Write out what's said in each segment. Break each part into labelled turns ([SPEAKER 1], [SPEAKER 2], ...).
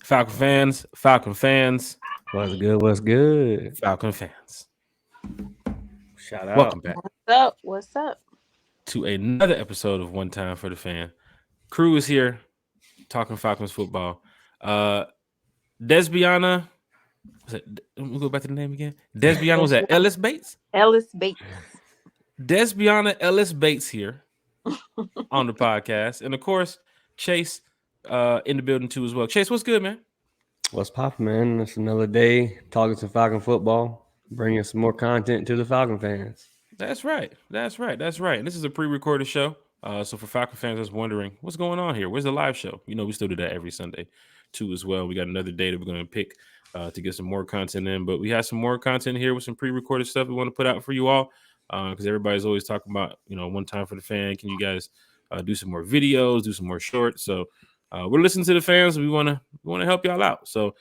[SPEAKER 1] Falcon fans,
[SPEAKER 2] What's good? What's good?
[SPEAKER 1] Falcon fans.
[SPEAKER 2] Shout out.
[SPEAKER 1] Welcome back
[SPEAKER 3] What's up? What's up?
[SPEAKER 1] to another episode of One Time for the Fan. Crew is here talking Falcons football. Desbiana, let me go back to the name again. Desbiana was that Ellis Bates?
[SPEAKER 3] Ellis Bates.
[SPEAKER 1] Desbiana Ellis Bates here on the podcast. And of course, Chase in the building too as well. Chase, what's good, man?
[SPEAKER 2] What's poppin', man? It's another day talking some Falcon football, bringing some more content to the Falcon fans.
[SPEAKER 1] That's right. And this is a pre-recorded show. So for Falcon fans that's wondering what's going on here, where's the live show? You know, we still do that every Sunday too as well. We got another day that we're going to pick to get some more content in, but we have some more content here with some pre-recorded stuff we want to put out for you all because everybody's always talking about, One Time for the Fan. Can you guys do some more videos, do some more shorts? So we're listening to the fans. We want to help y'all out. So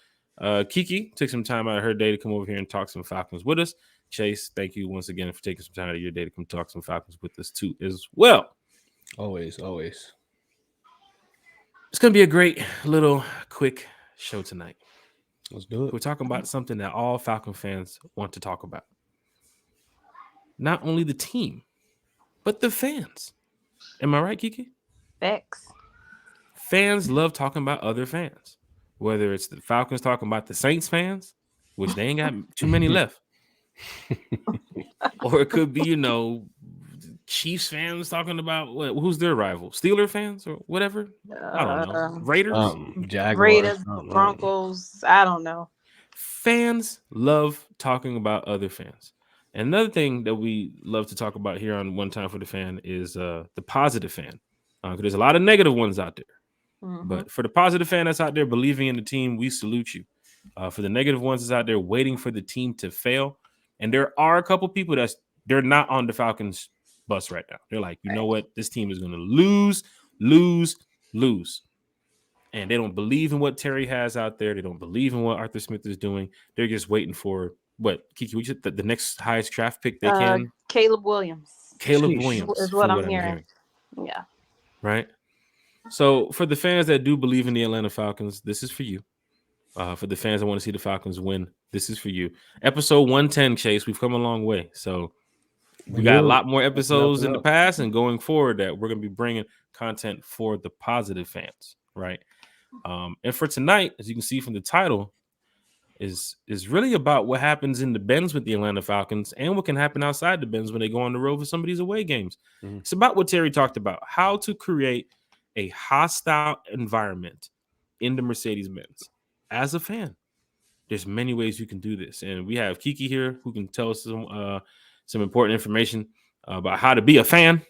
[SPEAKER 1] Kiki took some time out of her day to come over here and talk some Falcons with us. Chase, thank you once again for taking some time out of your day to come talk some Falcons with us too as well.
[SPEAKER 2] Always.
[SPEAKER 1] It's going to be a great little quick show tonight.
[SPEAKER 2] Let's do it.
[SPEAKER 1] We're talking about something that all Falcon fans want to talk about. Not only the team, but the fans. Am I right, Kiki?
[SPEAKER 3] Facts.
[SPEAKER 1] Fans love talking about other fans. Whether it's the Falcons talking about the Saints fans, which they ain't got too many left. Or it could be, Chiefs fans talking about who's their rival? Steeler fans or whatever? I don't know. Raiders?
[SPEAKER 2] Jaguars.
[SPEAKER 3] Raiders, Broncos. I don't know.
[SPEAKER 1] Fans love talking about other fans. And another thing that we love to talk about here on One Time for the Fan is the positive fan. Because there's a lot of negative ones out there.
[SPEAKER 3] Mm-hmm.
[SPEAKER 1] But for the positive fan that's out there believing in the team, we salute you. For the negative ones that's out there waiting for the team to fail, and there are a couple people they're not on the Falcons bus right now. They're like, you know what? This team is going to lose. And they don't believe in what Terry has out there. They don't believe in what Arthur Smith is doing. They're just waiting for Kiki, the next highest draft pick they can?
[SPEAKER 3] Caleb Williams.
[SPEAKER 1] Caleb Williams
[SPEAKER 3] is what I'm hearing. Yeah.
[SPEAKER 1] Right? So for the fans that do believe in the Atlanta Falcons, this is for you. For the fans that want to see the Falcons win, this is for you. Episode 110, Chase, we've come a long way. So we got a lot more episodes in the past and going forward that we're going to be bringing content for the positive fans, right? And for tonight, as you can see from the title, is really about what happens in the Benz with the Atlanta Falcons and what can happen outside the Benz when they go on the road for some of these away games. Mm-hmm. It's about what Terry talked about, how to create a hostile environment in the Mercedes Benz. As a fan, there's many ways you can do this. And we have Kiki here who can tell us some important information about how to be a fan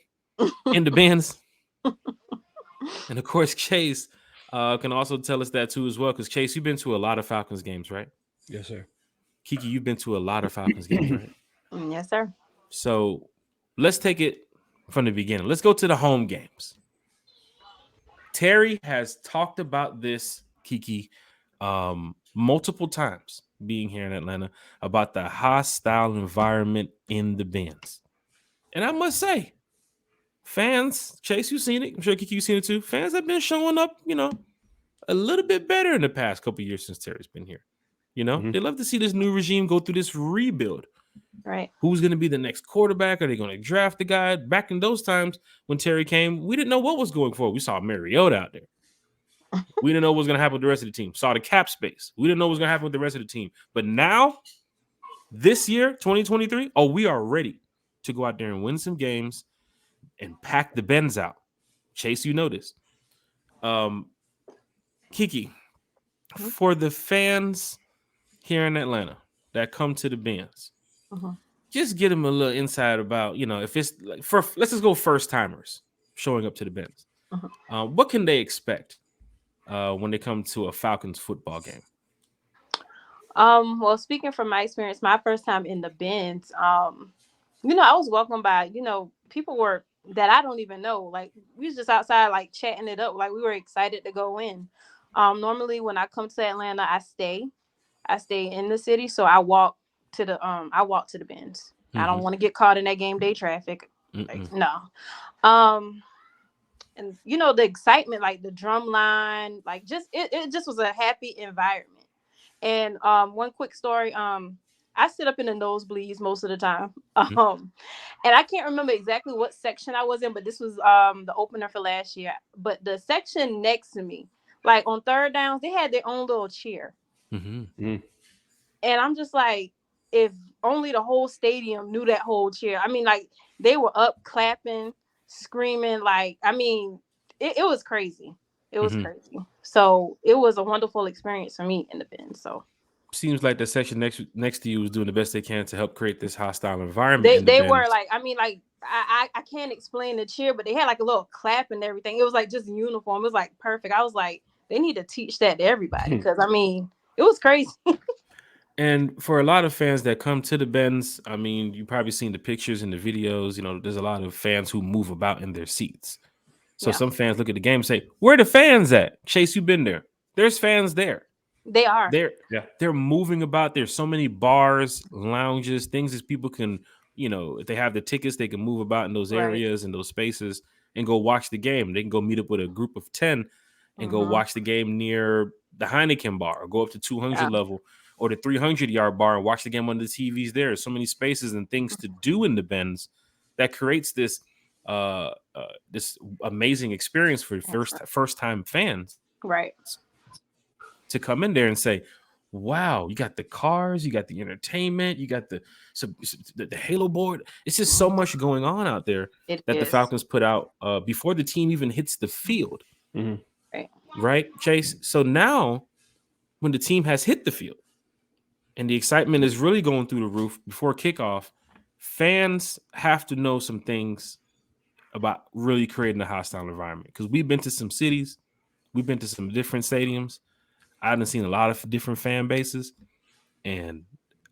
[SPEAKER 1] in the Benz. And of course, Chase can also tell us that too as well. Because Chase, you've been to a lot of Falcons games, right?
[SPEAKER 2] Yes, sir.
[SPEAKER 1] Kiki, you've been to a lot of Falcons games, right?
[SPEAKER 3] Yes, sir.
[SPEAKER 1] So let's take it from the beginning. Let's go to the home games. Terry has talked about this, Kiki, multiple times being here in Atlanta about the hostile environment in the Benz. And I must say, fans, Chase, you've seen it. I'm sure Kiki, you've seen it too. Fans have been showing up, a little bit better in the past couple of years since Terry's been here. They love to see this new regime go through this rebuild.
[SPEAKER 3] Right.
[SPEAKER 1] Who's going to be the next quarterback? Are they going to draft the guy? Back in those times when Terry came, we didn't know what was going for. We saw Mariota out there. We didn't know what was going to happen with the rest of the team. Saw the cap space. We didn't know what was going to happen with the rest of the team. But now, this year, 2023, we are ready to go out there and win some games and pack the Benz out. Chase, you know this. Kiki, for the fans here in Atlanta that come to the Benz, just get them a little insight about, if it's like let's just go first timers showing up to the Benz. What can they expect when they come to a Falcons football game?
[SPEAKER 3] Well, speaking from my experience, my first time in the Benz, I was welcomed by, people were that I don't even know. Like, we was just outside, like, chatting it up. Like, we were excited to go in. Normally when I come to Atlanta, I stay in the city. So I walk to the Benz. I don't want to get caught in that game day traffic. Like, no. and the excitement, like the drum line, like it just was a happy environment. And one quick story, I sit up in the nosebleeds most of the time. And I can't remember exactly what section I was in, but this was the opener for last year. But the section next to me, like on third downs, they had their own little cheer.
[SPEAKER 1] Mm-hmm.
[SPEAKER 3] And I'm just like, if only the whole stadium knew that whole cheer. I mean, like they were up clapping, screaming, like, I mean, it was crazy. It was
[SPEAKER 1] Mm-hmm.
[SPEAKER 3] crazy. So it was a wonderful experience for me in the bin. So
[SPEAKER 1] Seems like the section next to you was doing the best they can to help create this hostile environment in the
[SPEAKER 3] they
[SPEAKER 1] Benz.
[SPEAKER 3] were like, I mean, like I can't explain the cheer, but they had like a little clap and everything. It was like just uniform. It was like perfect. I was like, they need to teach that to everybody, because I mean, it was crazy.
[SPEAKER 1] And for a lot of fans that come to the Benz, I mean, you probably seen the pictures and the videos. There's a lot of fans who move about in their seats. So
[SPEAKER 3] Yeah.
[SPEAKER 1] some fans look at the game and say, "Where are the fans at?" Chase, you've been there. There's fans there.
[SPEAKER 3] They are.
[SPEAKER 1] They're moving about. There's so many bars, lounges, things that people can, if they have the tickets, they can move about in those
[SPEAKER 3] Right.
[SPEAKER 1] areas and those spaces and go watch the game. They can go meet up with a group of 10 and go watch the game near the Heineken bar, or go up to 200 level or the 300-yard bar and watch the game on the TVs there. There's so many spaces and things to do in the Benz that creates this this amazing experience for first time fans.
[SPEAKER 3] Right.
[SPEAKER 1] To come in there and say, wow, you got the cars, you got the entertainment, you got the Halo board. It's just so much going on out there the Falcons put out before the team even hits the field.
[SPEAKER 2] Mm-hmm.
[SPEAKER 1] Right, Chase? So now when the team has hit the field and the excitement is really going through the roof before kickoff, fans have to know some things about really creating a hostile environment, because we've been to some cities, we've been to some different stadiums. I've seen a lot of different fan bases, and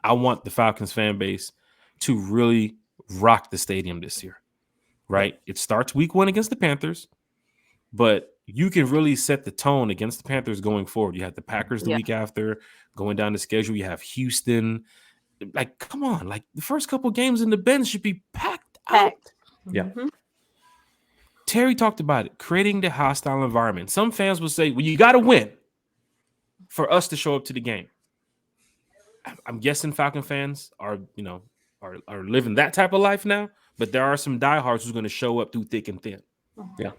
[SPEAKER 1] I want the Falcons fan base to really rock the stadium this year, right? It starts week 1 against the Panthers, but you can really set the tone against the Panthers going forward. You have the Packers the week after, going down the schedule. You have Houston. Like, come on. Like, the first couple games in the Benz should be packed out.
[SPEAKER 2] Yeah.
[SPEAKER 3] Mm-hmm.
[SPEAKER 1] Terry talked about it, creating the hostile environment. Some fans will say, well, you got to win for us to show up to the game. I'm guessing Falcon fans are living that type of life now, but there are some diehards who's going to show up through thick and thin.
[SPEAKER 2] Yeah.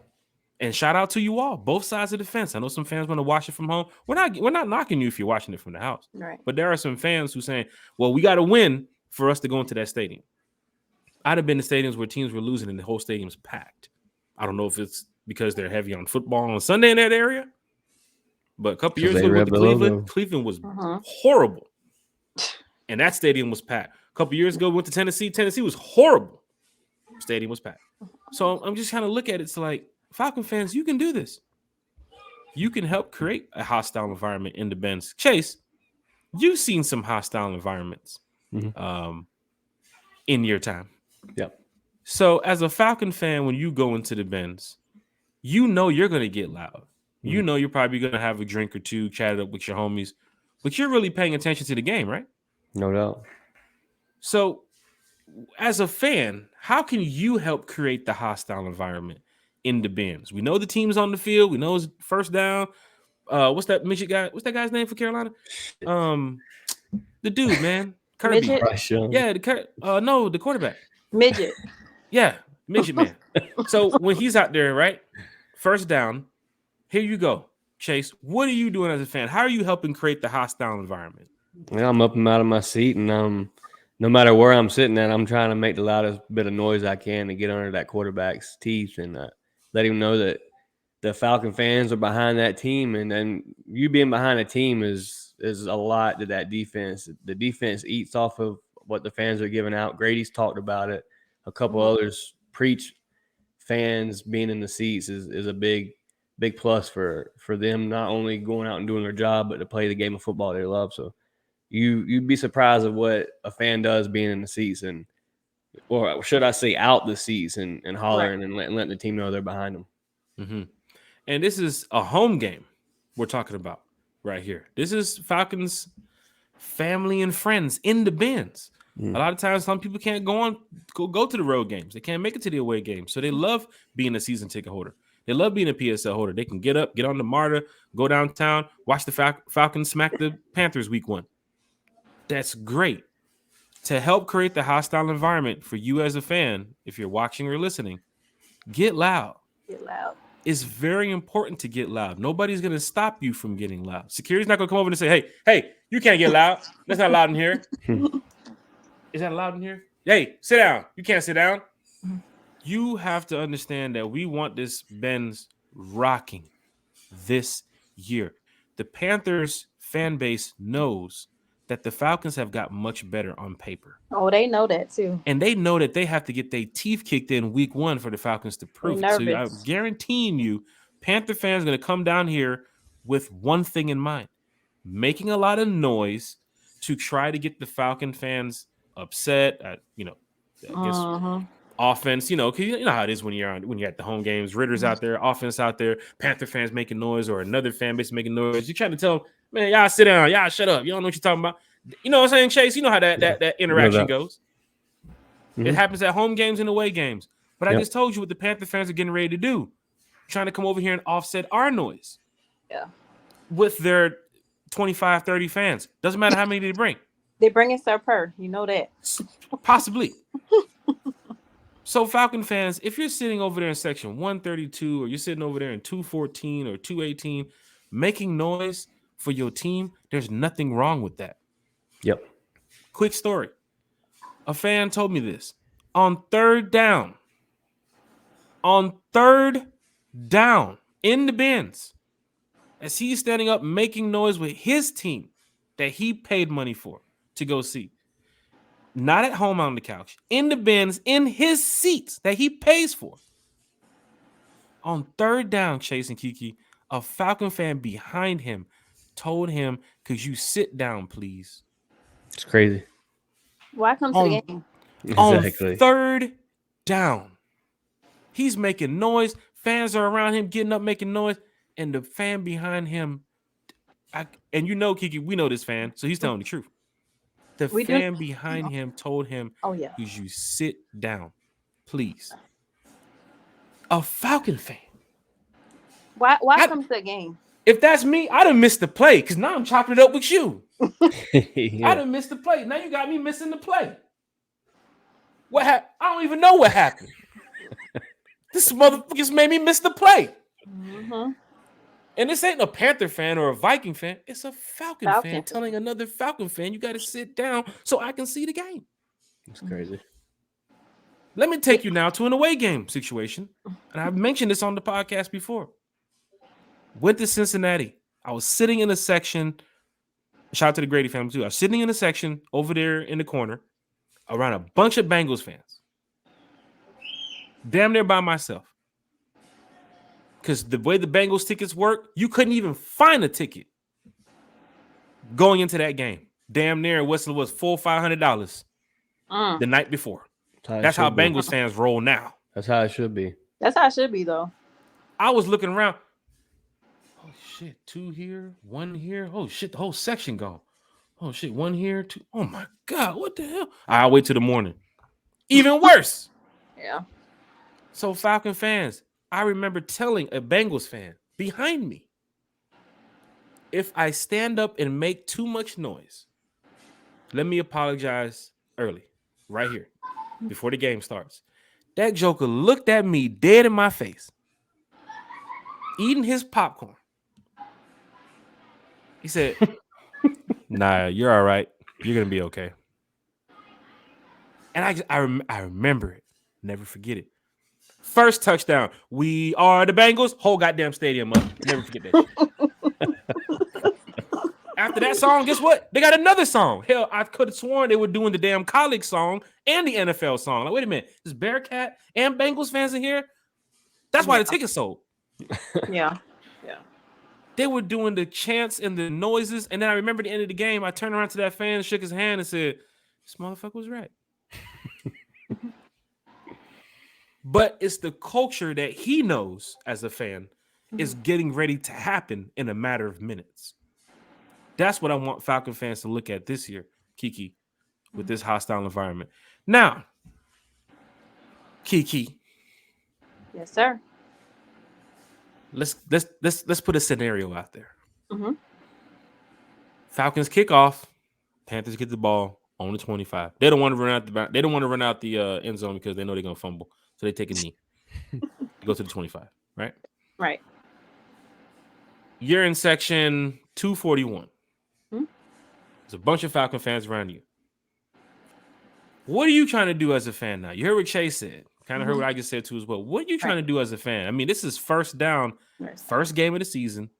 [SPEAKER 1] And shout out to you all, both sides of the fence. I know some fans want to watch it from home. We're not knocking you if you're watching it from the house.
[SPEAKER 3] Right.
[SPEAKER 1] But there are some fans who saying, well, we got to win for us to go into that stadium. I'd have been to stadiums where teams were losing and the whole stadium's packed. I don't know if it's because they're heavy on football on Sunday in that area, but a couple years ago with Cleveland was horrible. And that stadium was packed. A couple years ago, we went to Tennessee. Tennessee was horrible. Stadium was packed. So I'm just kind of look at it. It's like, Falcon fans, you can do this. You can help create a hostile environment in the Benz. Chase, you've seen some hostile environments in your time.
[SPEAKER 2] Yep.
[SPEAKER 1] So as a Falcon fan, when you go into the Benz, you know you're going to get loud. You know you're probably going to have a drink or two, chat it up with your homies, but you're really paying attention to the game, right?
[SPEAKER 2] No doubt. So
[SPEAKER 1] as a fan, how can you help create the hostile environment in the Benz? We know the team's on the field. We know it's first down. What's that midget guy? What's that guy's name for Carolina? The dude, man. Kirby. Yeah, the quarterback.
[SPEAKER 3] Midget.
[SPEAKER 1] Yeah, midget man. So when he's out there, right? First down. Here you go, Chase. What are you doing as a fan? How are you helping create the hostile environment?
[SPEAKER 2] Well, I'm up and out of my seat, and no matter where I'm sitting at, I'm trying to make the loudest bit of noise I can to get under that quarterback's teeth and let him know that the Falcon fans are behind that team. And then you being behind a team is a lot to that defense. The defense eats off of what the fans are giving out. Grady's talked about it. A couple others preach fans being in the seats is a big plus for them, not only going out and doing their job, but to play the game of football they love. So you'd be surprised at what a fan does being in the seats, or should I say out the seats and hollering and letting the team know they're behind them.
[SPEAKER 1] Mm-hmm. And this is a home game we're talking about right here. This is Falcons family and friends in the Benz. A lot of times some people can't go to the road games. They can't make it to the away games. So they love being a season ticket holder. They love being a PSL holder. They can get up, get on the MARTA, go downtown, watch the Falcons smack the Panthers week 1. That's great. To help create the hostile environment for you as a fan, if you're watching or listening, get loud.
[SPEAKER 3] Get loud.
[SPEAKER 1] It's very important to get loud. Nobody's going to stop you from getting loud. Security's not going to come over and say, hey, you can't get loud. That's not loud in here. Is that loud in here? Hey, sit down. You can't sit down. You have to understand that we want this Benz rocking this year. The Panthers fan base knows that the Falcons have got much better on paper.
[SPEAKER 3] Oh, they know that too.
[SPEAKER 1] And they know that they have to get their teeth kicked in week 1 for the Falcons to prove it. So I'm guaranteeing you, Panther fans are going to come down here with one thing in mind, making a lot of noise to try to get the Falcon fans upset at, I guess offense, because you know how it is when you're at the home games. Ritter's out there, offense out there, Panther fans making noise, or another fan base making noise. You're trying to tell them, man, y'all sit down, y'all shut up. You don't know what you're talking about. You know what I'm saying, Chase? You know how that interaction goes. Mm-hmm. It happens at home games and away games. But I just told you what the Panther fans are getting ready to do. Trying to come over here and offset our noise.
[SPEAKER 3] Yeah.
[SPEAKER 1] With their 25, 30 fans. Doesn't matter how many they bring.
[SPEAKER 3] They bring it per. You know that.
[SPEAKER 1] Possibly. So, Falcon fans, if you're sitting over there in section 132, or you're sitting over there in 214 or 218, making noise for your team, there's nothing wrong with that.
[SPEAKER 2] Yep.
[SPEAKER 1] Quick story. A fan told me this. On third down in the Benz, as he's standing up making noise with his team that he paid money for to go see. Not at home on the couch, in the Benz, in his seats that he pays for. On third down, Chase and Kiki, a Falcon fan behind him told him, could you sit down, please?
[SPEAKER 2] It's crazy.
[SPEAKER 3] Why come to the game?
[SPEAKER 2] Exactly.
[SPEAKER 1] On third down, he's making noise. Fans are around him getting up, making noise. And the fan behind him, and Kiki, we know this fan, so he's telling the truth. The fan behind him told him, could you sit down, please? A Falcon fan.
[SPEAKER 3] Why come to the game?
[SPEAKER 1] If that's me, I'd have missed the play because now I'm chopping it up with you. I'd have missed the play. Now you got me missing the play. What happened? I don't even know what happened. This motherfucker just made me miss the play.
[SPEAKER 3] Mm-hmm.
[SPEAKER 1] And this ain't a Panther fan or a Viking fan. It's a Falcon fan telling another Falcon fan, you got to sit down so I can see the game.
[SPEAKER 2] It's crazy.
[SPEAKER 1] Let me take you now to an away game situation. And I've mentioned this on the podcast before. Went to Cincinnati. I was sitting in a section. Shout out to the Grady family too. I was sitting in a section over there in the corner around a bunch of Bengals fans. Damn near by myself. Because the way the Bengals tickets work, you couldn't even find a ticket going into that game. Damn near was $400-$500 the night before. That's how Bengals fans roll now.
[SPEAKER 2] That's how it should be.
[SPEAKER 3] That's how it should be, though.
[SPEAKER 1] I was looking around. Oh, shit. 2 here, 1 here. Oh, shit. The whole section gone. Oh, shit. 1 here, 2. Oh, my God. What the hell? I'll wait till the morning. Even worse.
[SPEAKER 3] Yeah.
[SPEAKER 1] So, Falcon fans, I remember telling a Bengals fan behind me, if I stand up and make too much noise, let me apologize early, right here, before the game starts. That joker looked at me dead in my face, eating his popcorn. He said, nah, you're all right. You're going to be okay. And I remember it. Never forget it. First touchdown. We are the Bengals. Whole goddamn stadium up. Never forget that. After that song, guess what? They got another song. Hell, I could have sworn they were doing the damn college song and the NFL song. Like, wait a minute. Is Bearcat and Bengals fans in here? That's why the tickets sold.
[SPEAKER 3] Yeah.
[SPEAKER 1] They were doing the chants and the noises. And then I remember the end of the game, I turned around to that fan, shook his hand, and said, this motherfucker was right. But it's the culture that he knows as a fan is getting ready to happen in a matter of minutes. That's what I want Falcon fans to look at this year, Kiki, with this hostile environment. Now, Kiki.
[SPEAKER 3] Yes, sir.
[SPEAKER 1] let's put a scenario out there.
[SPEAKER 3] Mm-hmm.
[SPEAKER 1] Falcons kick off. Panthers get the ball on the 25. They don't want to run out the end zone because they know they're gonna fumble, so they take a knee. They go to the 25, right?
[SPEAKER 3] Right.
[SPEAKER 1] You're in section 241.
[SPEAKER 3] Hmm?
[SPEAKER 1] There's a bunch of Falcon fans around you. What are you trying to do as a fan now? You heard what Chase said. Kind of heard what I just said too as well. What are you trying to do as a fan? I mean, this is first down, first game of the season.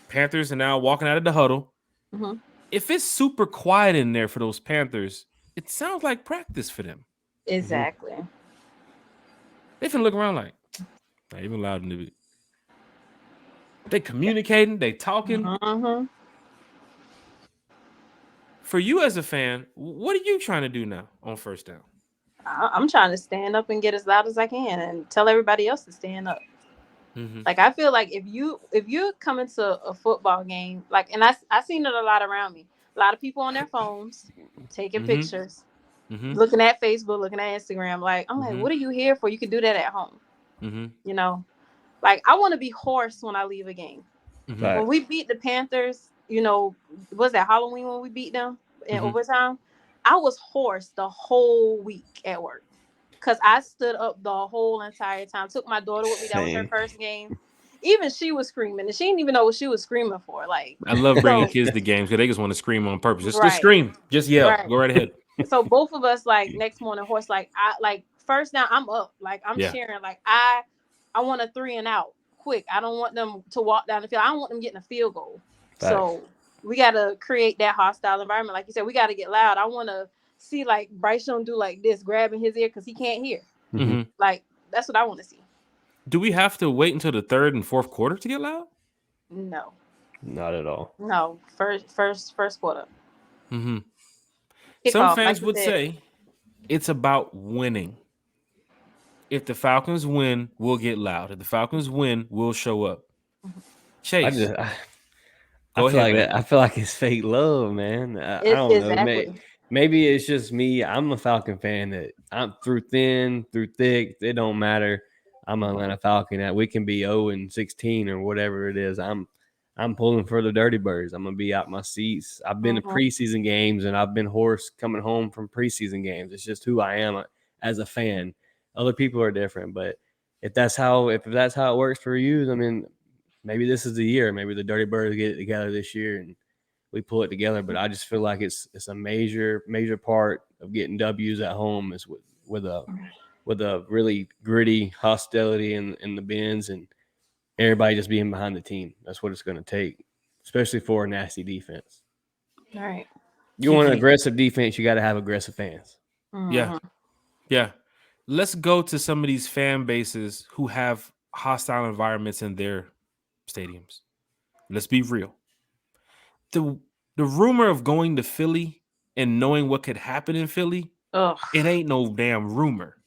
[SPEAKER 1] Panthers are now walking out of the huddle.
[SPEAKER 3] Mm-hmm.
[SPEAKER 1] If it's super quiet in there for those Panthers, it sounds like practice for them.
[SPEAKER 3] Exactly.
[SPEAKER 1] They finna look around like, not even loud in the. They communicating, they talking.
[SPEAKER 3] Mm-hmm.
[SPEAKER 1] For you as a fan, what are you trying to do now on first down?
[SPEAKER 3] I'm trying to stand up and get as loud as I can and tell everybody else to stand up.
[SPEAKER 1] Mm-hmm.
[SPEAKER 3] Like, I feel like if you come into a football game, like, and I seen it a lot around me, a lot of people on their phones taking pictures, looking at Facebook, looking at Instagram. Like, I'm like, what are you here for? You can do that at home. You know, like, I want to be hoarse when I leave a game. When we beat the Panthers, you know, was that Halloween when we beat them in overtime? I was hoarse the whole week at work because I stood up the whole entire time. Took my daughter with me. That was her first game. Even she was screaming, and she didn't even know what she was screaming for. Like,
[SPEAKER 1] I love bringing kids to games because they just want to scream on purpose. Just scream, just yell, go right ahead.
[SPEAKER 3] So both of us, like, next morning, horse, like, first down, I'm up, like, I'm cheering, like, I want a 3 and out quick. I don't want them to walk down the field. I don't want them getting a field goal. So we got to create that hostile environment. Like you said, we got to get loud. I want to see, like, Bryce Young do like this, grabbing his ear because he can't hear. Like, that's what I want to see. Do
[SPEAKER 1] we have to wait until the third and fourth quarter to get loud?
[SPEAKER 3] No.
[SPEAKER 2] Not at all.
[SPEAKER 3] No. First quarter.
[SPEAKER 1] Some
[SPEAKER 3] Kickoff,
[SPEAKER 1] fans would say it's about winning. If the Falcons win, we'll get loud. If the Falcons win, we'll show up. Chase.
[SPEAKER 2] I feel like it's fake love, man. I don't know. Maybe it's just me. I'm a Falcon fan that I'm through thin, through thick. It don't matter. I'm an Atlanta Falcon. That we can be 0-16 or whatever it is. I'm pulling for the Dirty Birds. I'm gonna be out my seats. I've been to preseason games and I've been hoarse coming home from preseason games. It's just who I am as a fan. Other people are different, but if that's how it works for you, I mean, maybe this is the year. Maybe the Dirty Birds get it together this year and we pull it together. But I just feel like it's a major part of getting W's at home is with a really gritty hostility in the Benz and everybody just being behind the team. That's what it's going to take, especially for a nasty defense.
[SPEAKER 3] All right.
[SPEAKER 2] You want an aggressive defense, you got to have aggressive fans.
[SPEAKER 1] Yeah. Let's go to some of these fan bases who have hostile environments in their stadiums. Let's be real. The rumor of going to Philly and knowing what could happen in Philly, it ain't no damn rumor.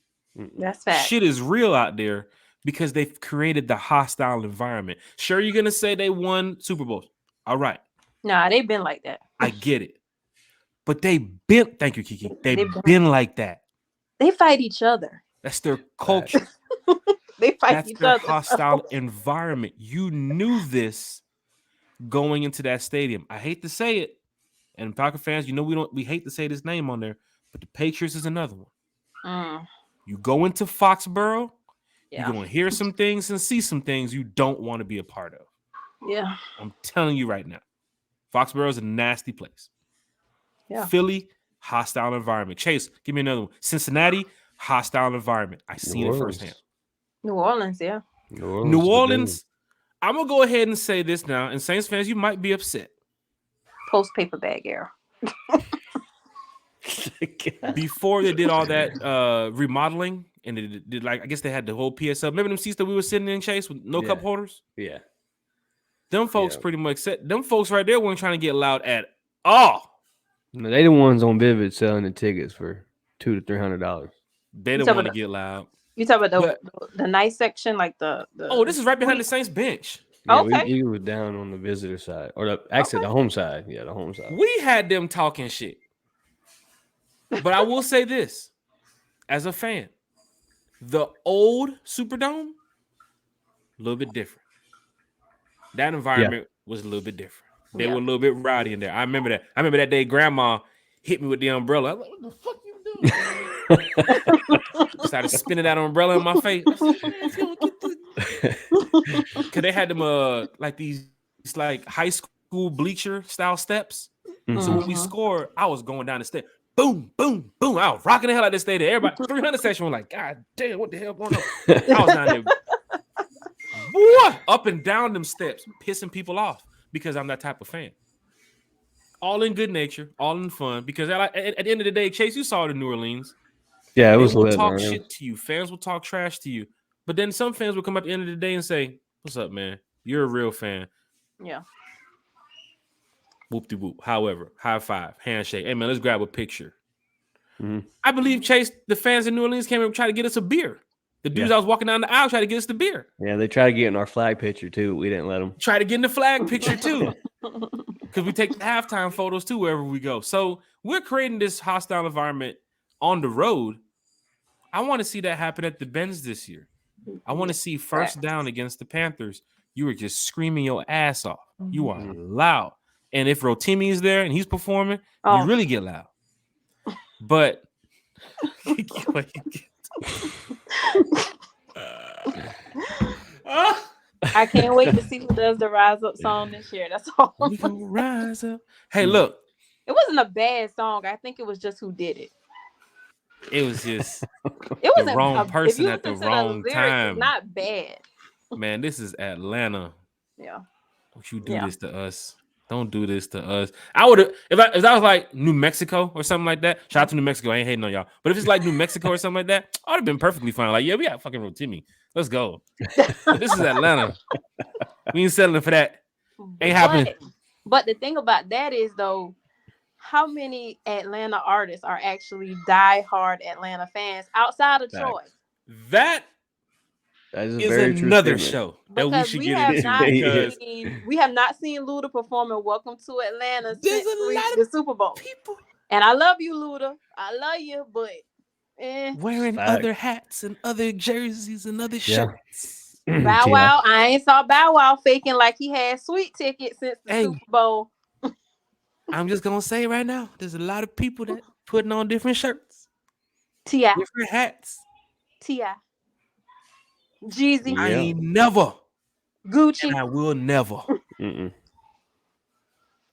[SPEAKER 3] That's fact.
[SPEAKER 1] Shit is real out there because they've created the hostile environment. Sure, you're going to say they won Super Bowls. All right.
[SPEAKER 3] Nah, they've been like that.
[SPEAKER 1] I get it. But thank you, Kiki. They've been like that.
[SPEAKER 3] They fight each other.
[SPEAKER 1] That's their culture.
[SPEAKER 3] They fight each other.
[SPEAKER 1] That's their hostile environment. You knew this going into that stadium. I hate to say it. And Falcon fans, you know we hate to say this name on there, but the Patriots is another one. You go into Foxborough, you're going to hear some things and see some things you don't want to be a part of.
[SPEAKER 3] Yeah.
[SPEAKER 1] I'm telling you right now. Foxborough is a nasty place.
[SPEAKER 3] Yeah.
[SPEAKER 1] Philly, hostile environment. Chase, give me another one. Cincinnati, hostile environment. I seen it firsthand.
[SPEAKER 3] New Orleans, yeah.
[SPEAKER 1] New Orleans, I'm going to go ahead and say this now. And Saints fans, you might be upset.
[SPEAKER 3] Post-paper bag era.
[SPEAKER 1] Before they did all that remodeling, and they did, like, I guess they had the whole PSL. Remember them seats that we were sitting in, Chase, with no cup holders?
[SPEAKER 2] Yeah.
[SPEAKER 1] Them folks pretty much said, them folks right there weren't trying to get loud at all.
[SPEAKER 2] No, they the ones on Vivid selling the tickets for $200 to $300.
[SPEAKER 1] They don't want to get loud.
[SPEAKER 3] You talk about the nice section, like the
[SPEAKER 1] this is right behind the Saints bench.
[SPEAKER 2] Yeah, okay. we were down on the visitor side, or the home side. Yeah, the home side.
[SPEAKER 1] We had them talking shit. But I will say this, as a fan, the old Superdome a little bit different. That environment was a little bit different. They were a little bit rowdy in there. I remember that. I remember that day Grandma hit me with the umbrella. I was like, what the fuck you doing? Started spinning that umbrella in my face. Because they had them like these like high school bleacher style steps. So when we scored, I was going down the stairs. Boom, boom, boom. I was rocking the hell out of this stadium. Everybody, 300 section was like, God damn, what the hell going on? I was down there. What? Up and down them steps, pissing people off because I'm that type of fan. All in good nature, all in fun. Because at the end of the day, Chase, you saw it in New Orleans.
[SPEAKER 2] Yeah, it was
[SPEAKER 1] lit.
[SPEAKER 2] Lit,
[SPEAKER 1] talk
[SPEAKER 2] man.
[SPEAKER 1] shit to you. Fans will talk trash to you. But then some fans will come at the end of the day and say, what's up, man? You're a real fan.
[SPEAKER 3] Yeah.
[SPEAKER 1] Whoop-de-whoop. However, high five, handshake. Hey, man, let's grab a picture. I believe, Chase, the fans in New Orleans came and tried to get us a beer. The dudes I was walking down the aisle tried to get us the beer.
[SPEAKER 2] Yeah, they tried to get in our flag picture, too. We didn't let them.
[SPEAKER 1] Try to get in the flag picture, too. Because we take the halftime photos, too, wherever we go. So we're creating this hostile environment on the road. I want to see that happen at the Benz this year. I want to see first down against the Panthers. You were just screaming your ass off. You are loud. And if Rotimi is there and he's performing, you really get loud. But
[SPEAKER 3] I can't wait to see who does the Rise Up song this year. That's all.
[SPEAKER 1] We gonna rise up. Hey, look.
[SPEAKER 3] It wasn't a bad song. I think it was just who did it.
[SPEAKER 1] It was just
[SPEAKER 3] it was
[SPEAKER 1] the wrong person at the wrong time.
[SPEAKER 3] It's not bad.
[SPEAKER 1] Man, this is Atlanta.
[SPEAKER 3] Yeah.
[SPEAKER 1] Don't you do this to us. Don't do this to us. I would have if I was like New Mexico or something like that. Shout out to New Mexico. I ain't hating on y'all. But if it's like New Mexico or something like that, I would have been perfectly fine. Like, yeah, we got fucking Rotimi. Let's go. This is Atlanta. We ain't settling for that. Ain't happening.
[SPEAKER 3] But the thing about that is though, how many Atlanta artists are actually diehard Atlanta fans outside of Troy?
[SPEAKER 1] That
[SPEAKER 2] is
[SPEAKER 1] another show that we should get into.
[SPEAKER 3] We have not seen Luda perform in Welcome to Atlanta since the Super Bowl.
[SPEAKER 1] People.
[SPEAKER 3] And I love you, Luda. I love you, but
[SPEAKER 1] wearing other hats and other jerseys and other shirts.
[SPEAKER 3] Bow Wow. I ain't saw Bow Wow faking like he had sweet tickets since the Super Bowl.
[SPEAKER 1] I'm just gonna say right now, there's a lot of people that putting on different shirts,
[SPEAKER 3] different
[SPEAKER 1] hats,
[SPEAKER 3] Jeezy.
[SPEAKER 1] I ain't never
[SPEAKER 3] Gucci.
[SPEAKER 1] And I will never.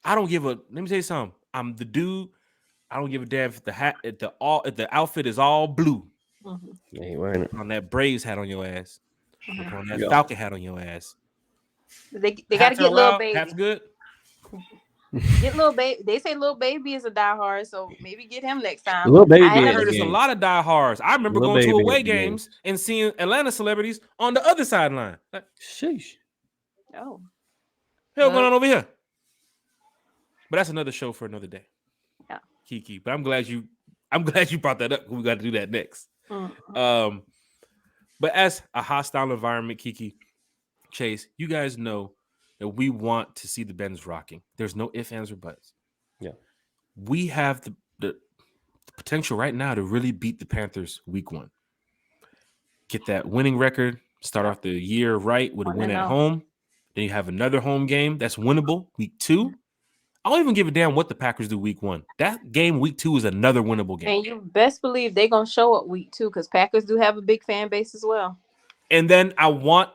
[SPEAKER 1] I don't give a. Let me tell you something. I'm the dude. I don't give a damn if the hat, if the outfit is all blue.
[SPEAKER 2] You ain't wearing it.
[SPEAKER 1] On that Braves hat on your ass. On that Falcon hat on your ass.
[SPEAKER 3] They got to get Lil Baby.
[SPEAKER 1] That's good.
[SPEAKER 3] Get Lil Baby. They say Lil Baby is a diehard, so maybe get him next time.
[SPEAKER 2] Lil Baby.
[SPEAKER 1] I heard there's a lot of diehards. I remember going to away games and seeing Atlanta celebrities on the other sideline. Like,
[SPEAKER 2] sheesh.
[SPEAKER 3] Oh.
[SPEAKER 1] Hell going on over here. But that's another show for another day.
[SPEAKER 3] Yeah.
[SPEAKER 1] Kiki. But I'm glad you brought that up. We got to do that next. But as a hostile environment, Kiki, Chase, you guys know that we want to see the Benz rocking. There's no ifs, ands, or buts.
[SPEAKER 2] Yeah.
[SPEAKER 1] We have the potential right now to really beat the Panthers week 1. Get that winning record, start off the year right with a win at home. Then you have another home game that's winnable week 2. I don't even give a damn what the Packers do week 1. That game week 2 is another winnable game.
[SPEAKER 3] And you best believe they're going to show up week 2 because Packers do have a big fan base as well.
[SPEAKER 1] And then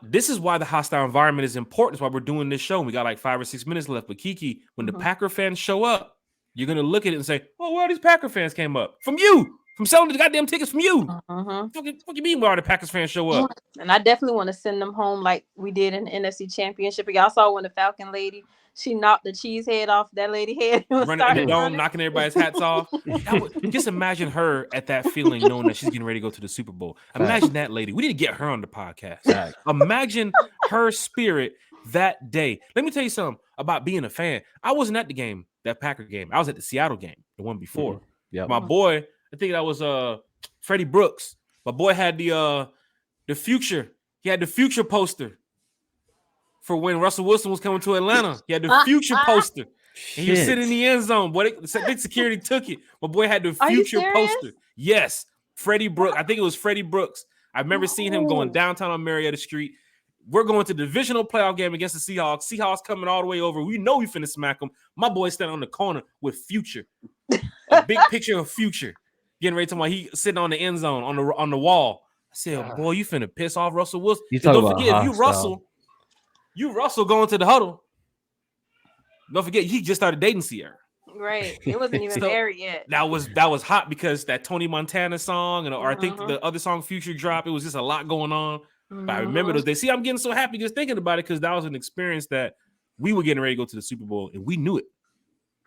[SPEAKER 1] this is why the hostile environment is important. It's why we're doing this show. We got like 5 or 6 minutes left. But Kiki, when the Packer fans show up, you're going to look at it and say, oh, where are these Packer fans came up? From you. From selling the goddamn tickets from you. What you mean where all the Packers fans show up?
[SPEAKER 3] And I definitely want to send them home like we did in the NFC Championship. Y'all saw when the Falcon lady, she knocked the cheese head off that lady head.
[SPEAKER 1] Running in the dome, knocking everybody's hats off. Just imagine her at that feeling, knowing that she's getting ready to go to the Super Bowl. Imagine that lady. We need to get her on the podcast. Imagine her spirit that day. Let me tell you something about being a fan. I wasn't at the game, that Packer game. I was at the Seattle game, the one before. My boy, I think that was Freddie Brooks. My boy had the future. He had the future poster for when Russell Wilson was coming to Atlanta. He had the future poster. And he was sitting in the end zone. Boy, big security took it. My boy had the future poster. Yes. Freddie Brooks. I think it was Freddie Brooks. I remember seeing him going downtown on Marietta Street. We're going to the divisional playoff game against the Seahawks. Seahawks coming all the way over. We know we finna smack them. My boy standing on the corner with Future, a big picture of Future, getting ready to my he sitting on the end zone on the wall. I said, boy, you finna piss off Russell Wilson.
[SPEAKER 2] You talk
[SPEAKER 1] Don't
[SPEAKER 2] about
[SPEAKER 1] forget, if
[SPEAKER 2] hostile.
[SPEAKER 1] you Russell going to the huddle. Don't forget, he just started dating Sierra.
[SPEAKER 3] Right. It wasn't even
[SPEAKER 1] So,
[SPEAKER 3] married yet.
[SPEAKER 1] That was hot because that Tony Montana song or I think the other song Future dropped. It was just a lot going on. But I remember those days. See, I'm getting so happy just thinking about it because that was an experience that we were getting ready to go to the Super Bowl and we knew it.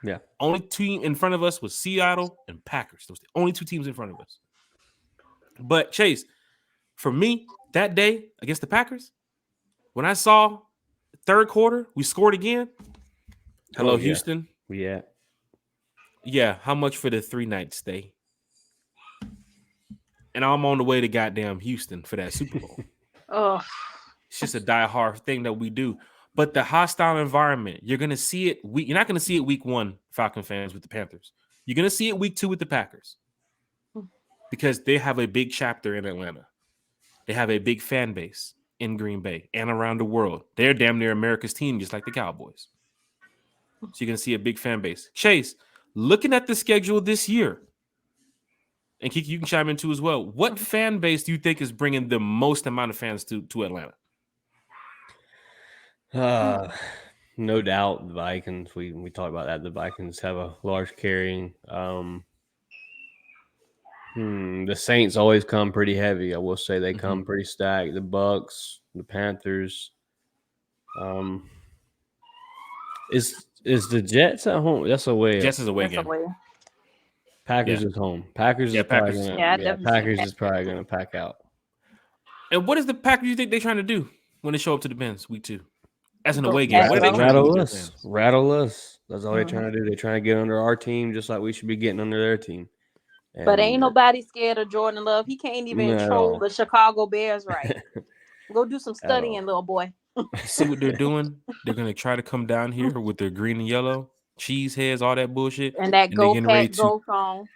[SPEAKER 2] Yeah.
[SPEAKER 1] Only team in front of us was Seattle and Packers. Those were the only two teams in front of us. But Chase, for me, that day against the Packers, when I saw third quarter, we scored again. Hello,
[SPEAKER 2] yeah.
[SPEAKER 1] Houston.
[SPEAKER 2] Yeah.
[SPEAKER 1] Yeah, how much for the 3-night stay? And I'm on the way to goddamn Houston for that Super Bowl.
[SPEAKER 3] Oh,
[SPEAKER 1] It's just a diehard thing that we do. But the hostile environment, you're gonna see it. You're not gonna see it week 1, Falcon fans, with the Panthers. You're gonna see it week 2 with the Packers because they have a big chapter in Atlanta. They have a big fan base in Green Bay and around the world. They're damn near America's team, just like the Cowboys. So you're gonna see a big fan base. Chase, looking at the schedule this year, and Kiki, you can chime in too as well. What fan base do you think is bringing the most amount of fans to Atlanta?
[SPEAKER 2] No doubt the Vikings. We talked about that. The Vikings have a large carrying. The Saints always come pretty heavy. I will say they come pretty stacked. The Bucks, the Panthers. Is the Jets at home? That's away.
[SPEAKER 1] Jets is away
[SPEAKER 3] that's
[SPEAKER 1] game.
[SPEAKER 3] a way.
[SPEAKER 2] Packers is home. Packers is probably
[SPEAKER 1] Packers.
[SPEAKER 2] gonna. Packers is probably gonna pack out.
[SPEAKER 1] And what is the Packers you think they're trying to do when they show up to the Benz week 2? As an away game. What are they trying to do?
[SPEAKER 2] Rattle us. That's all they're trying to do. They're trying to get under our team just like we should be getting under their team. And
[SPEAKER 3] But ain't nobody scared of Jordan Love. He can't even troll the Chicago Bears right. Go do some studying, little boy.
[SPEAKER 1] See what they're doing? They're going to try to come down here with their green and yellow, cheese heads, all that bullshit.
[SPEAKER 3] And that Go Pack Go song.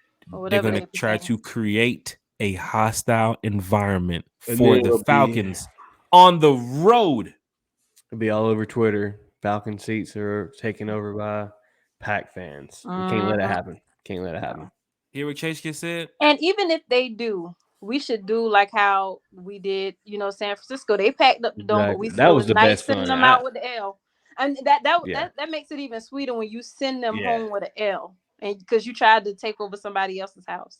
[SPEAKER 1] They're going to try to create a hostile environment for the Falcons on the road.
[SPEAKER 2] It'll be all over Twitter. Falcon seats are taken over by Pack fans. We can't let it happen. Can't let it happen.
[SPEAKER 1] Hear what Chase just said?
[SPEAKER 3] And even if they do, we should do like how we did, San Francisco. They packed up the dome, but we
[SPEAKER 2] that was the best
[SPEAKER 3] sending them out with the L. And that makes it even sweeter when you send them home with an L, and because you tried to take over somebody else's house.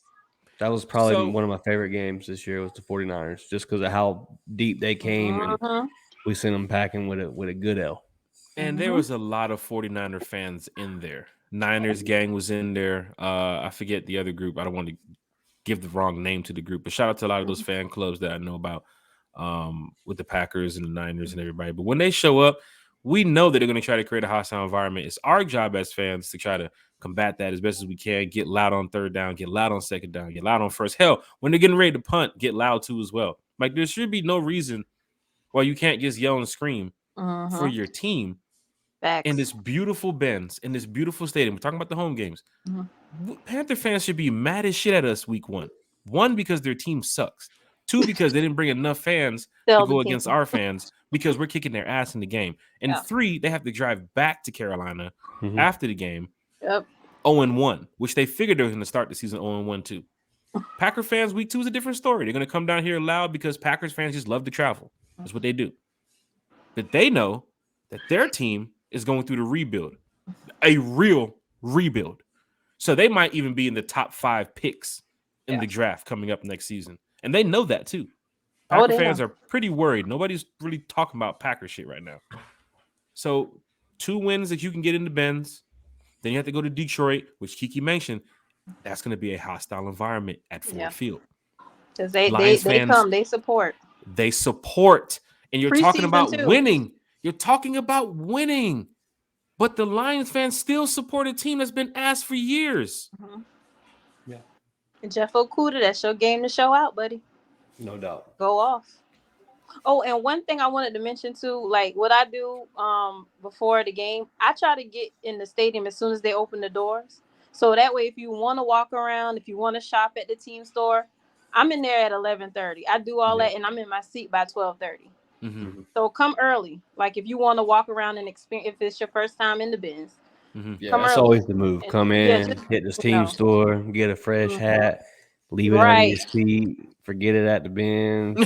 [SPEAKER 2] That was probably one of my favorite games this year was the 49ers, just because of how deep they came and we sent them packing with a good L.
[SPEAKER 1] And there was a lot of 49er fans in there. Niners gang was in there. I forget the other group. I don't want to give the wrong name to the group, but shout out to a lot of those fan clubs that I know about with the Packers and the Niners and everybody. But when they show up, we know that they're going to try to create a hostile environment. It's our job as fans to try to combat that as best as we can. Get loud on third down, get loud on second down, get loud on first. Hell, when they're getting ready to punt, get loud too as well. Like there should be no reason why you can't just yell and scream for your team.
[SPEAKER 3] Facts.
[SPEAKER 1] In this beautiful Benz, in this beautiful stadium. We're talking about the home games. Panther fans should be mad as shit at us week 1. 1, because their team sucks. 2, because they didn't bring enough fans to go against our fans because we're kicking their ass in the game. And 3, they have to drive back to Carolina after the game 0-1, which they figured they were going to start the season 0-1 too. Packer fans week 2 is a different story. They're going to come down here loud because Packers fans just love to travel. That's what they do. But they know that their team is going through the rebuild, a real rebuild. So they might even be in the top 5 picks in the draft coming up next season. And they know that too. Packer fans are pretty worried. Nobody's really talking about Packer shit right now. So 2 wins that you can get into Benz. Then you have to go to Detroit, which Kiki mentioned. That's going to be a hostile environment at Ford Field.
[SPEAKER 3] Because they support.
[SPEAKER 1] They support. And you're talking about
[SPEAKER 3] too.
[SPEAKER 1] winning. You're talking about winning, but the Lions fans still support a team that's been asked for years.
[SPEAKER 2] Yeah.
[SPEAKER 3] And Jeff Okuda, that's your game to show out, buddy.
[SPEAKER 2] No doubt.
[SPEAKER 3] Go off. Oh, and one thing I wanted to mention too, like what I do before the game, I try to get in the stadium as soon as they open the doors. So that way, if you want to walk around, if you want to shop at the team store, I'm in there at 11:30. I do all that, and I'm in my seat by 12:30.
[SPEAKER 1] Mm-hmm.
[SPEAKER 3] So come early. Like if you want to walk around and experience, if it's your first time in the Benz,
[SPEAKER 1] Mm-hmm.
[SPEAKER 2] Yeah,
[SPEAKER 3] come
[SPEAKER 2] that's
[SPEAKER 3] early.
[SPEAKER 2] always the move.
[SPEAKER 3] And
[SPEAKER 2] Come
[SPEAKER 3] yeah,
[SPEAKER 2] in,
[SPEAKER 3] just
[SPEAKER 2] hit this
[SPEAKER 3] you
[SPEAKER 2] team
[SPEAKER 3] know,
[SPEAKER 2] store, get a fresh hat, leave it under your
[SPEAKER 3] right,
[SPEAKER 2] seat, forget it at the bins.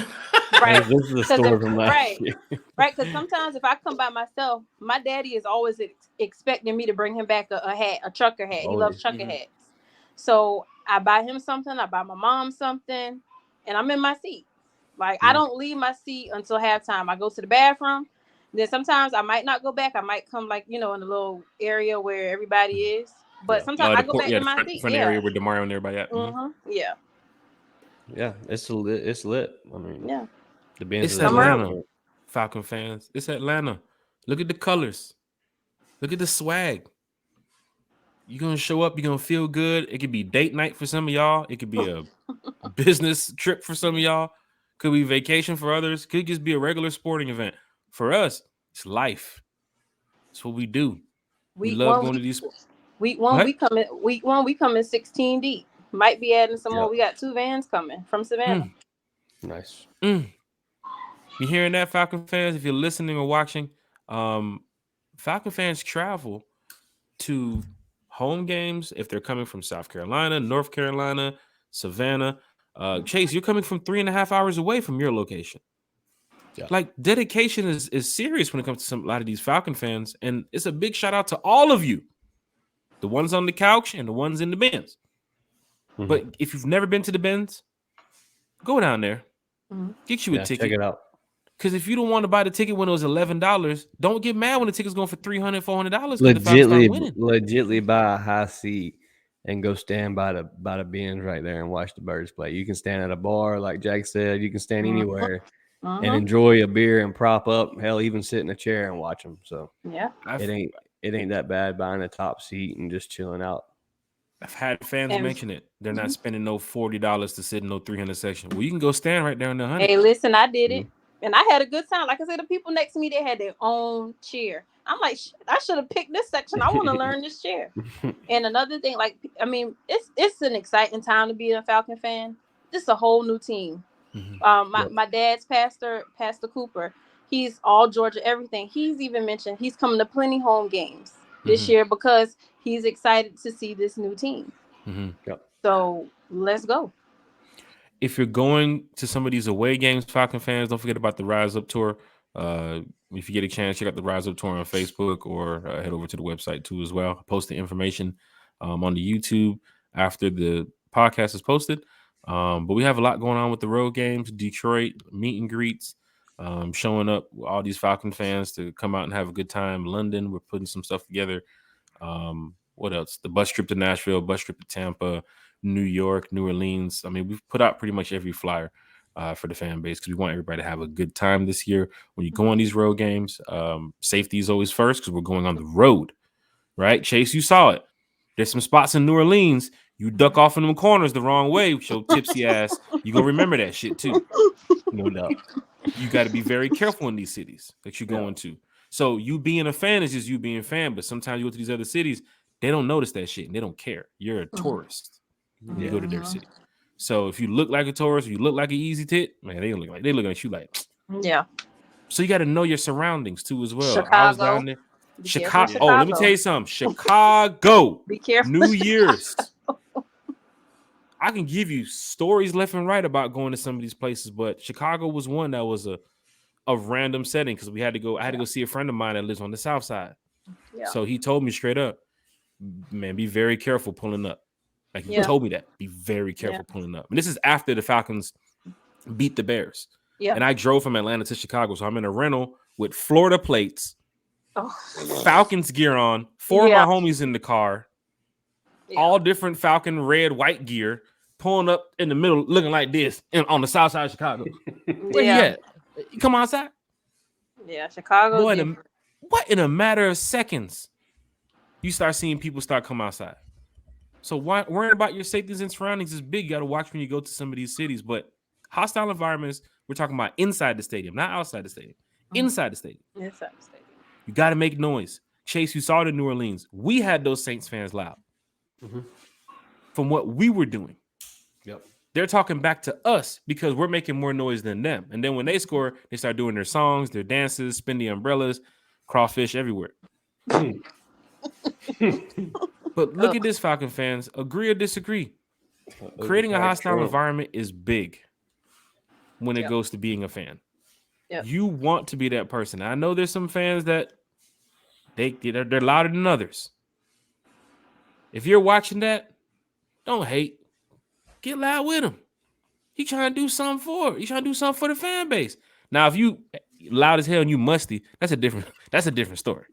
[SPEAKER 3] right.
[SPEAKER 2] This is a
[SPEAKER 3] Because
[SPEAKER 2] story from last
[SPEAKER 3] right,
[SPEAKER 2] year.
[SPEAKER 3] right. Because sometimes if I come by myself, my daddy is always expecting me to bring him back a hat, a trucker hat. He loves
[SPEAKER 2] Always.
[SPEAKER 3] trucker hats. So I buy him something. I buy my mom something, and I'm in my seat. Like I don't leave my seat until halftime. I go to the bathroom. Then sometimes I might not go back. I might come like in a little area where everybody is. But sometimes I go back to my seat.
[SPEAKER 1] Front area where Demario and everybody at.
[SPEAKER 3] Yeah.
[SPEAKER 2] Yeah, it's lit. It's lit. I mean,
[SPEAKER 3] Yeah.
[SPEAKER 2] the Benz
[SPEAKER 1] It's
[SPEAKER 2] is
[SPEAKER 1] Atlanta, Falcon fans. It's Atlanta. Look at the colors. Look at the swag. You're gonna show up. You're gonna feel good. It could be date night for some of y'all. It could be a business trip for some of y'all. Could be vacation for others. Could just be a regular sporting event. For us, it's life. It's what we do. We
[SPEAKER 3] Week
[SPEAKER 1] love
[SPEAKER 3] one,
[SPEAKER 1] going to these.
[SPEAKER 3] week one,
[SPEAKER 1] What?
[SPEAKER 3] we coming 16 deep. Might be adding some more.
[SPEAKER 2] Yep.
[SPEAKER 3] We got 2 vans coming from Savannah.
[SPEAKER 2] Nice.
[SPEAKER 1] You hearing that, Falcon fans? If you're listening or watching, Falcon fans travel to home games if they're coming from South Carolina, North Carolina, Savannah. Chase, you're coming from 3.5 hours away from your location.
[SPEAKER 2] Yeah.
[SPEAKER 1] Like dedication is serious when it comes to a lot of these Falcon fans, and it's a big shout out to all of you, the ones on the couch and the ones in the Benz. But if you've never been to the Benz, go down there, get you a ticket.
[SPEAKER 2] Check it out.
[SPEAKER 1] Because if you don't want to buy the ticket when it was $11, don't get mad when the ticket's going for $300, $400.
[SPEAKER 2] Legitly buy a high seat and go stand by the bins right there and watch the Birds play. You can stand at a bar, like Jack said. You can stand anywhere and enjoy a beer and prop up. Hell, even sit in a chair and watch them. So
[SPEAKER 3] Yeah,
[SPEAKER 2] it ain't that bad buying a top seat and just chilling out.
[SPEAKER 1] I've had fans mention it. They're not spending no $40 to sit in no 300 section. Well, you can go stand right there in the 100.
[SPEAKER 3] Hey, listen, I did it, and I had a good time. Like I said, the people next to me, they had their own chair. I'm like, I should have picked this section. I want to learn this chair. And another thing, like, I mean, it's an exciting time to be a Falcon fan. This is a whole new team. My dad's Pastor Cooper. He's all Georgia, everything. He's even mentioned he's coming to plenty home games this year because he's excited to see this new team. So let's go.
[SPEAKER 1] If you're going to some of these away games, Falcon fans, don't forget about the Rise Up Tour. If you get a chance, check out the Rise Up Tour on Facebook or head over to the website too as well. Post the information on the YouTube after the podcast is posted. But we have a lot going on with the road games, Detroit, meet and greets, showing up with all these Falcon fans to come out and have a good time. London, we're putting some stuff together. What else? The bus trip to Nashville, bus trip to Tampa, New York, New Orleans. I mean, we've put out pretty much every flyer for the fan base because we want everybody to have a good time this year. When you go on these road games, safety is always first because we're going on the road, right? Chase, you saw it. There's some spots in New Orleans. You duck off in them corners the wrong way with your tipsy ass. You gonna remember that shit too.
[SPEAKER 2] No doubt.
[SPEAKER 1] You got to be very careful in these cities that you're going to. So you being a fan is just you being a fan. But sometimes you go to these other cities, they don't notice that shit and they don't care. You're a tourist. You go to their city. So if you look like a tourist, you look like an easy tit, man, they looking at you like,
[SPEAKER 3] yeah.
[SPEAKER 1] So you got to know your surroundings too as well.
[SPEAKER 3] Chicago.
[SPEAKER 1] I was down there.
[SPEAKER 3] Chicago.
[SPEAKER 1] Oh, let me tell you something. Chicago.
[SPEAKER 3] Be careful.
[SPEAKER 1] New Year's. I can give you stories left and right about going to some of these places, but Chicago was one that was a random setting because I had to go see a friend of mine that lives on the south side.
[SPEAKER 3] Yeah.
[SPEAKER 1] So he told me straight up, man, be very careful pulling up. Like he told me that. Be very careful pulling up. And this is after the Falcons beat the Bears. Yeah. And I drove from Atlanta to Chicago. So I'm in a rental with Florida plates, Falcons gear on, 4 of my homies in the car, all different Falcon red, white gear, pulling up in the middle, looking like this on the south side of Chicago. Where you at? You come outside?
[SPEAKER 3] Yeah, Chicago.
[SPEAKER 1] Boy, what in a matter of seconds, you start seeing people start come outside. So worrying about your safeties and surroundings is big. You got to watch when you go to some of these cities. But hostile environments, we're talking about inside the stadium, not outside the stadium. Inside the stadium.
[SPEAKER 3] Inside the stadium.
[SPEAKER 1] You got to make noise. Chase, you saw it in New Orleans. We had those Saints fans loud from what we were doing.
[SPEAKER 2] Yep.
[SPEAKER 1] they're talking back to us because we're making more noise than them. And then when they score, they start doing their songs, their dances, spin the umbrellas, crawfish everywhere. But look at this, Falcon fans. Agree or disagree? Creating a hostile environment is big when it goes to being a fan.
[SPEAKER 3] Yep.
[SPEAKER 1] You want to be that person. I know there's some fans that they're louder than others. If you're watching that, don't hate. Get loud with him. He trying to do something for it. He trying to do something for the fan base. Now, if you loud as hell and you musty, that's a different story.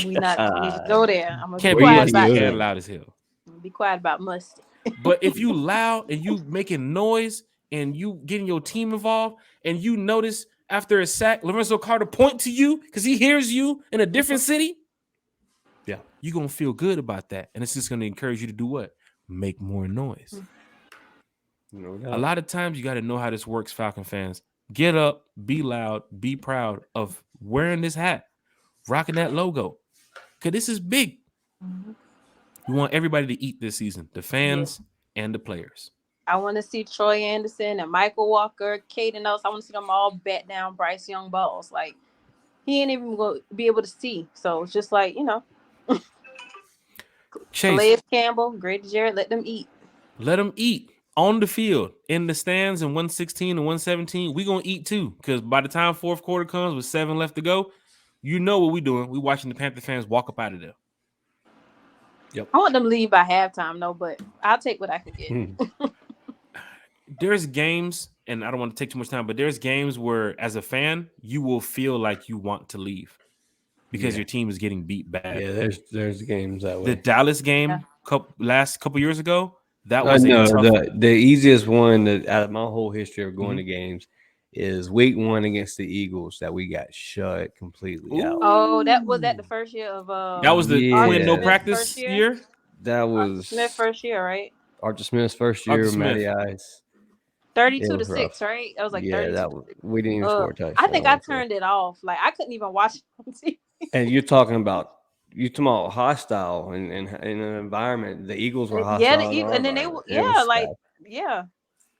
[SPEAKER 3] We not go there. I'm gonna
[SPEAKER 1] Can't
[SPEAKER 3] be
[SPEAKER 1] be
[SPEAKER 3] quiet
[SPEAKER 1] musty
[SPEAKER 3] about
[SPEAKER 1] and loud as hell.
[SPEAKER 3] Be quiet about musty.
[SPEAKER 1] But if you loud and you making noise and you getting your team involved and you notice after a sack, Lorenzo Carter point to you because he hears you in a different city, you're going to feel good about that. And it's just going to encourage you to do what? Make more noise.
[SPEAKER 2] No
[SPEAKER 1] A lot of times you got to know how this works, Falcon fans. Get up, be loud, be proud of wearing this hat, rocking that logo, because this is big. We want everybody to eat this season, the fans and the players.
[SPEAKER 3] I want to see Troy Anderson and Michael Walker, Caden Ellis. I want to see them all bet down Bryce Young balls. Like, he ain't even going to be able to see. So it's just like, Calais Campbell, Grady Jarrett, let them eat.
[SPEAKER 1] Let them eat on the field, in the stands in 116 and 117. We're going to eat too, because by the time fourth quarter comes with 7 left to go, you know what we're doing. We're watching the Panther fans walk up out of there.
[SPEAKER 2] Yep.
[SPEAKER 3] I want them to leave by halftime, though, but I'll take what I can get.
[SPEAKER 1] There's games, and I don't want to take too much time, but there's games where, as a fan, you will feel like you want to leave because your team is getting beat bad.
[SPEAKER 2] Yeah, there's games that way.
[SPEAKER 1] The Dallas game last couple years ago, that
[SPEAKER 2] I
[SPEAKER 1] was
[SPEAKER 2] the easiest one that out of my whole history of going to games is week 1 against the Eagles that we got shut completely out.
[SPEAKER 3] Oh, that was the first year of
[SPEAKER 1] that was the Quinn no practice year.
[SPEAKER 2] That was
[SPEAKER 3] Smith first year, right?
[SPEAKER 2] Archer Smith's first year. Matty Ice.
[SPEAKER 3] 32-6, right? That was like 32.
[SPEAKER 2] That was, we didn't even score a touchdown.
[SPEAKER 3] I think I turned it off. Like, I couldn't even watch it on TV.
[SPEAKER 2] And you're talking about hostile in an environment. The Eagles were hostile.
[SPEAKER 3] And then they were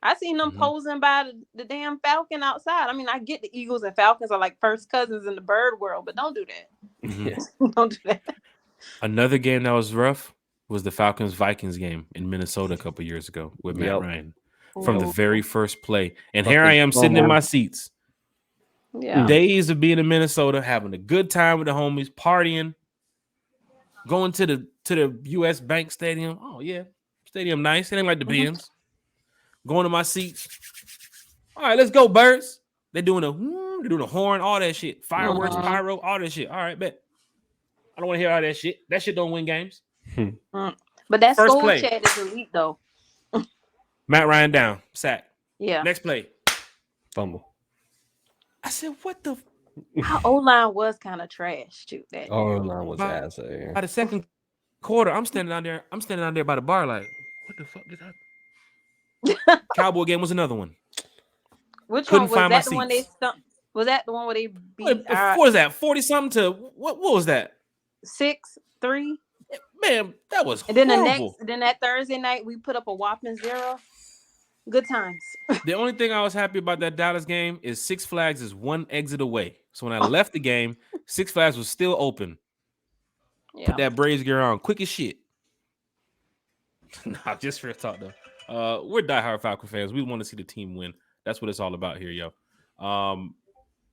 [SPEAKER 3] I seen them posing by the damn Falcon outside. I mean, I get the Eagles and Falcons are like first cousins in the bird world, but don't do that. Don't do that.
[SPEAKER 1] Another game that was rough was the Falcons-Vikings game in Minnesota a couple years ago with Matt Ryan from the very first play. And here I am sitting in my seats.
[SPEAKER 3] Yeah.
[SPEAKER 1] Days of being in Minnesota, having a good time with the homies, partying, going to the U.S. Bank Stadium. Oh, yeah. Stadium nice. It ain't like the Benz. Going to my seats. All right, let's go, birds. They're doing a horn, all that shit. Fireworks, pyro, all that shit. All right, bet. I don't want to hear all that shit. That shit don't win games.
[SPEAKER 3] But that Skull chat is elite, though.
[SPEAKER 1] Matt Ryan down. Sack.
[SPEAKER 3] Yeah.
[SPEAKER 1] Next play.
[SPEAKER 2] Fumble.
[SPEAKER 1] I said, what the?
[SPEAKER 3] Our O-line was kind of trash, too.
[SPEAKER 2] That O-line was ass.
[SPEAKER 1] By the second quarter, I'm standing out there by the bar like, what the fuck did I? Cowboy game was another one.
[SPEAKER 3] Which one was that? The one they stumped? Was that the one where they beat?
[SPEAKER 1] What was that? 40-something to what was that?
[SPEAKER 3] 6-3.
[SPEAKER 1] Man, that was
[SPEAKER 3] and then
[SPEAKER 1] horrible.
[SPEAKER 3] Then that Thursday night we put up a whopping 0. Good times.
[SPEAKER 1] The only thing I was happy about that Dallas game is Six Flags is one exit away. So when I left the game, Six Flags was still open. Yeah. Put that Braves gear on, quick as shit. Nah, just for a talk though. We're diehard Falcon fans. We want to see the team win. That's what it's all about here, yo.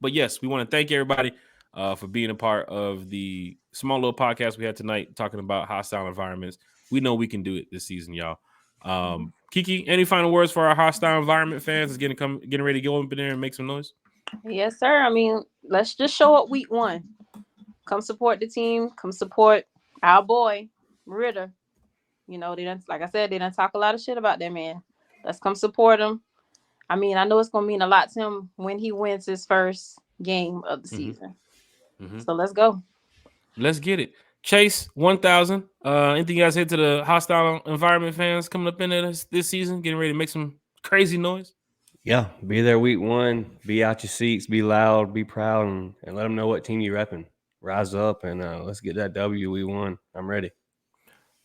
[SPEAKER 1] But yes, we want to thank everybody for being a part of the small little podcast we had tonight talking about hostile environments. We know we can do it this season, y'all. Kiki, any final words for our hostile environment fans that's getting ready to go up in there and make some noise?
[SPEAKER 3] Yes, sir. I mean, let's just show up week 1. Come support the team. Come support our boy, Ritter. You know, they done, like I said, they done talk a lot of shit about that man. Let's come support him. I mean, I know it's going to mean a lot to him when he wins his first game of the season. So let's go.
[SPEAKER 1] Let's get it. Chase, 1,000. Anything you guys hit to the hostile environment fans coming up in there this season, getting ready to make some crazy noise?
[SPEAKER 2] Yeah, be there week 1. Be out your seats. Be loud. Be proud, and let them know what team you're repping. Rise up, and let's get that W we won. I'm ready.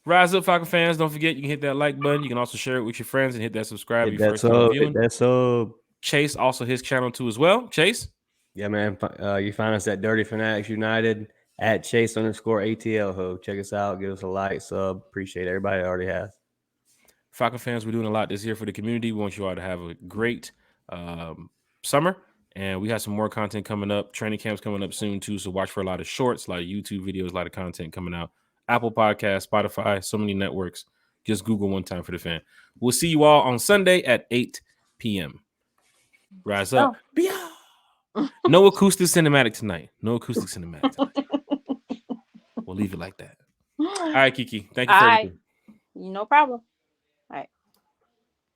[SPEAKER 1] Rise up, Falcon fans. Don't forget, you can hit that like button. You can also share it with your friends and hit that subscribe.
[SPEAKER 2] Hit
[SPEAKER 1] Your
[SPEAKER 2] that
[SPEAKER 1] first time
[SPEAKER 2] sub.
[SPEAKER 1] viewing.
[SPEAKER 2] Hit that sub.
[SPEAKER 1] Chase, also his channel too as well. Chase?
[SPEAKER 2] Yeah, man. You find us at Dirty Fanatics United at Chase_ATL Ho. Check us out. Give us a like, sub. Appreciate everybody that already has.
[SPEAKER 1] Falcon fans, we're doing a lot this year for the community. We want you all to have a great summer. And we have some more content coming up. Training camps coming up soon too. So watch for a lot of shorts, a lot of YouTube videos, a lot of content coming out. Apple Podcasts, Spotify, so many networks. Just Google One Time for the Fan. We'll see you all on Sunday at 8 p.m. Rise up. No acoustic cinematic tonight. No acoustic cinematic tonight. We'll leave it like that. All right, Kiki. Thank you for everything.
[SPEAKER 3] No problem.